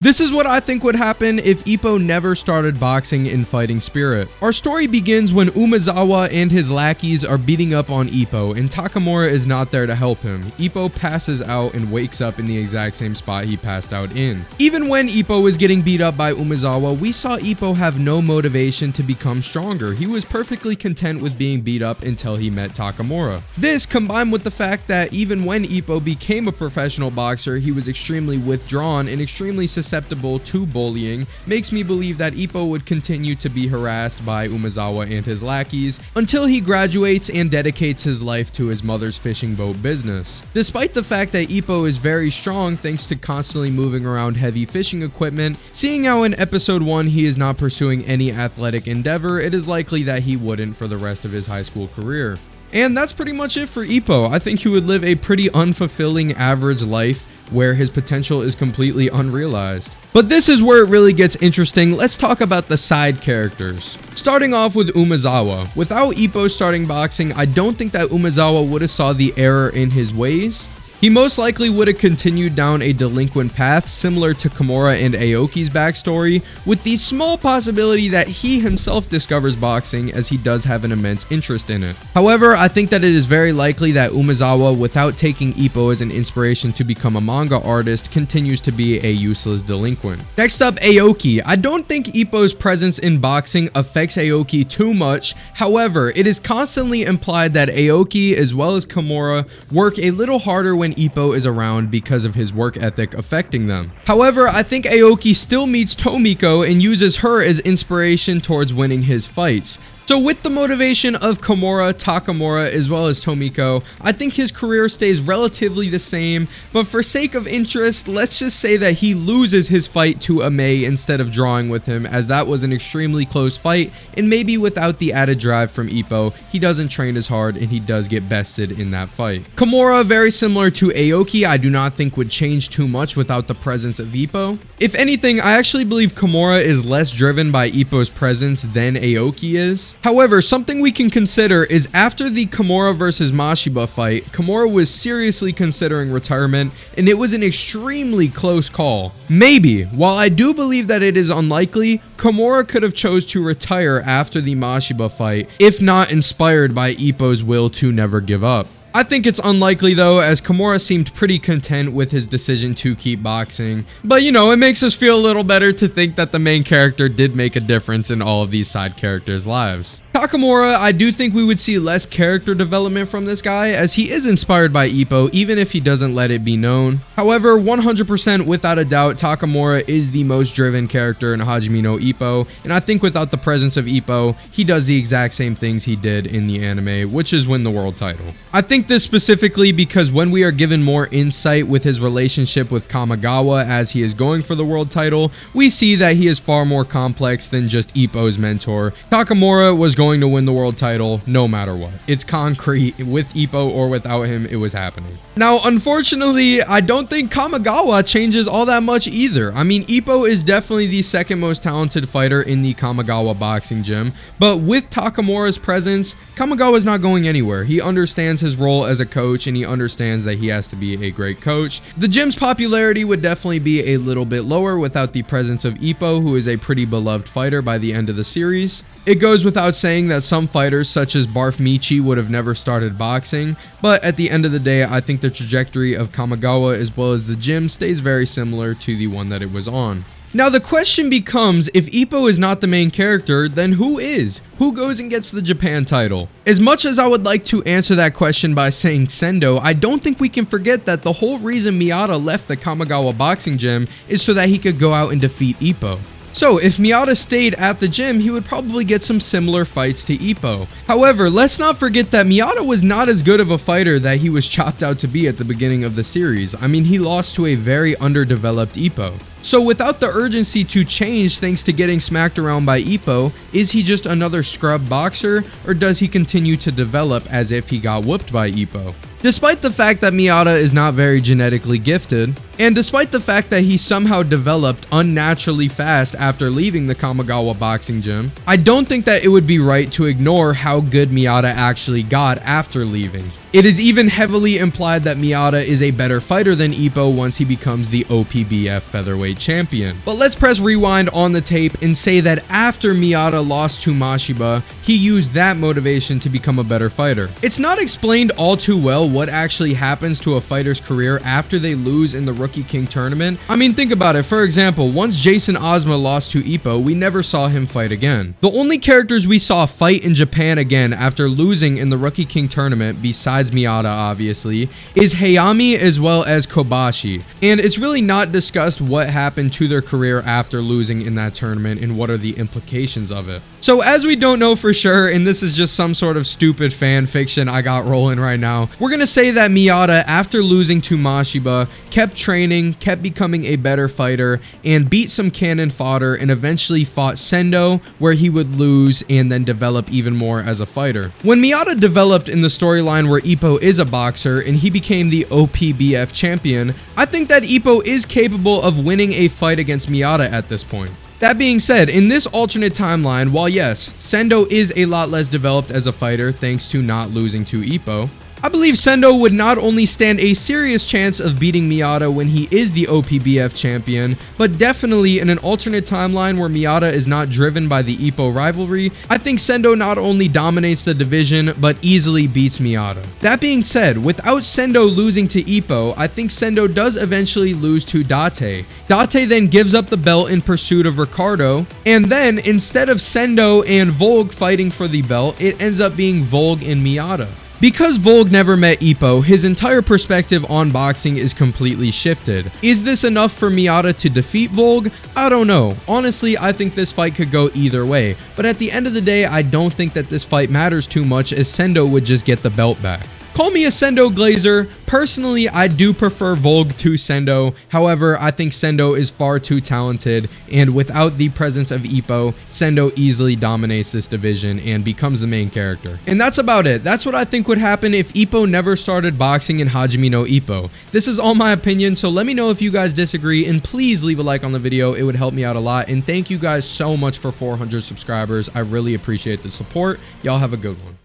This is what I think would happen if Ippo never started boxing in fighting spirit. Our story begins when Umezawa and his lackeys are beating up on Ippo, and Takamura is not there to help him. Ippo passes out and wakes up in the exact same spot he passed out in. Even when Ippo was getting beat up by Umezawa, we saw Ippo have no motivation to become stronger. He was perfectly content with being beat up until he met Takamura. This, combined with the fact that even when Ippo became a professional boxer, he was extremely withdrawn and extremely susceptible to bullying, makes me believe that Ippo would continue to be harassed by Umezawa and his lackeys until he graduates and dedicates his life to his mother's fishing boat business. Despite the fact that Ippo is very strong thanks to constantly moving around heavy fishing equipment, seeing how in episode 1 he is not pursuing any athletic endeavor, it is likely that he wouldn't for the rest of his high school career. And that's pretty much it for Ippo. I think he would live a pretty unfulfilling average life where his potential is completely unrealized. But this is where it really gets interesting. Let's talk about the side characters. Starting off with Umezawa. Without Ippo starting boxing, I don't think that Umezawa would have saw the error in his ways. He most likely would have continued down a delinquent path similar to Kimura and Aoki's backstory, with the small possibility that he himself discovers boxing, as he does have an immense interest in it. However, I think that it is very likely that Umezawa, without taking Ippo as an inspiration to become a manga artist, continues to be a useless delinquent. Next up, Aoki. I don't think Ippo's presence in boxing affects Aoki too much. However, it is constantly implied that Aoki as well as Kimura work a little harder when Ippo is around because of his work ethic affecting them. However, I think Aoki still meets Tomiko and uses her as inspiration towards winning his fights. So with the motivation of Kimura, Takamura, as well as Tomiko, I think his career stays relatively the same, but for sake of interest, let's just say that he loses his fight to Ame instead of drawing with him, as that was an extremely close fight, and maybe without the added drive from Ippo, he doesn't train as hard and he does get bested in that fight. Kimura, very similar to Aoki, I do not think would change too much without the presence of Ippo. If anything, I actually believe Kimura is less driven by Ippo's presence than Aoki is. However, something we can consider is after the Kimura versus Mashiba fight, Kimura was seriously considering retirement, and it was an extremely close call. Maybe, while I do believe that it is unlikely, Kimura could have chose to retire after the Mashiba fight, if not inspired by Ippo's will to never give up. I think it's unlikely though, as Kimura seemed pretty content with his decision to keep boxing, but you know, it makes us feel a little better to think that the main character did make a difference in all of these side characters' lives. Takamura, I do think we would see less character development from this guy, as he is inspired by Ippo even if he doesn't let it be known. However, 100% without a doubt, Takamura is the most driven character in Hajime no Ippo, and I think without the presence of Ippo, he does the exact same things he did in the anime, which is win the world title. I think this specifically because when we are given more insight with his relationship with Kamigawa as he is going for the world title, we see that he is far more complex than just Ippo's mentor. Takamura was going to win the world title no matter what. It's concrete. With Ippo or without him, it was happening. Now, unfortunately, I don't think Kamigawa changes all that much either. I mean, Ippo is definitely the second most talented fighter in the Kamigawa boxing gym, but with Takamura's presence, Kamigawa is not going anywhere. He understands his role as a coach, and he understands that he has to be a great coach. The gym's popularity would definitely be a little bit lower without the presence of Ippo, who is a pretty beloved fighter by the end of the series. It goes without saying that some fighters such as Barf Michi would have never started boxing, but at the end of the day, I think the trajectory of Kamigawa as well as the gym stays very similar to the one that it was on. Now the question becomes, if Ippo is not the main character, then who is? Who goes and gets the Japan title? As much as I would like to answer that question by saying Sendo, I don't think we can forget that the whole reason Miyata left the Kamigawa boxing gym is so that he could go out and defeat Ippo. So if Miyata stayed at the gym, he would probably get some similar fights to Ippo. However, let's not forget that Miyata was not as good of a fighter that he was chopped out to be at the beginning of the series. I mean, he lost to a very underdeveloped Ippo. So without the urgency to change thanks to getting smacked around by Ippo, is he just another scrub boxer, or does he continue to develop as if he got whooped by Ippo? Despite the fact that Miyata is not very genetically gifted, and despite the fact that he somehow developed unnaturally fast after leaving the Kamigawa boxing gym, I don't think that it would be right to ignore how good Miyata actually got after leaving. It is even heavily implied that Miyata is a better fighter than Ippo once he becomes the OPBF featherweight champion. But let's press rewind on the tape and say that after Miyata lost to Mashiba, he used that motivation to become a better fighter. It's not explained all too well what actually happens to a fighter's career after they lose in the Rookie King tournament. I mean, think about it. For example, once Jason Ozma lost to Ippo, we never saw him fight again. The only characters we saw fight in Japan again after losing in the Rookie King tournament, besides Miyata obviously, is Hayami as well as Kobashi. And it's really not discussed what happened to their career after losing in that tournament and what are the implications of it. So as we don't know for sure, and this is just some sort of stupid fan fiction I got rolling right now, we're gonna say that Miyata, after losing to Mashiba, kept training, kept becoming a better fighter, and beat some cannon fodder and eventually fought Sendo, where he would lose and then develop even more as a fighter. When Miyata developed in the storyline where Ippo is a boxer and he became the OPBF champion, I think that Ippo is capable of winning a fight against Miyata at this point. That being said, in this alternate timeline, while yes, Sendo is a lot less developed as a fighter thanks to not losing to Ippo, I believe Sendo would not only stand a serious chance of beating Miyata when he is the OPBF champion, but definitely in an alternate timeline where Miyata is not driven by the Ippo rivalry, I think Sendo not only dominates the division, but easily beats Miyata. That being said, without Sendo losing to Ippo, I think Sendo does eventually lose to Date. Date then gives up the belt in pursuit of Ricardo, and then instead of Sendo and Volg fighting for the belt, it ends up being Volg and Miyata. Because Volg never met Ippo, his entire perspective on boxing is completely shifted. Is this enough for Miyata to defeat Volg? I don't know. Honestly, I think this fight could go either way, but at the end of the day, I don't think that this fight matters too much, as Sendo would just get the belt back. Call me a Sendo glazer. Personally, I do prefer Volg to Sendo. However, I think Sendo is far too talented, and without the presence of Ippo, Sendo easily dominates this division and becomes the main character. And that's about it. That's what I think would happen if Ippo never started boxing in Hajime no Ippo. This is all my opinion, so let me know if you guys disagree, and please leave a like on the video. It would help me out a lot, and thank you guys so much for 400 subscribers. I really appreciate the support. Y'all have a good one.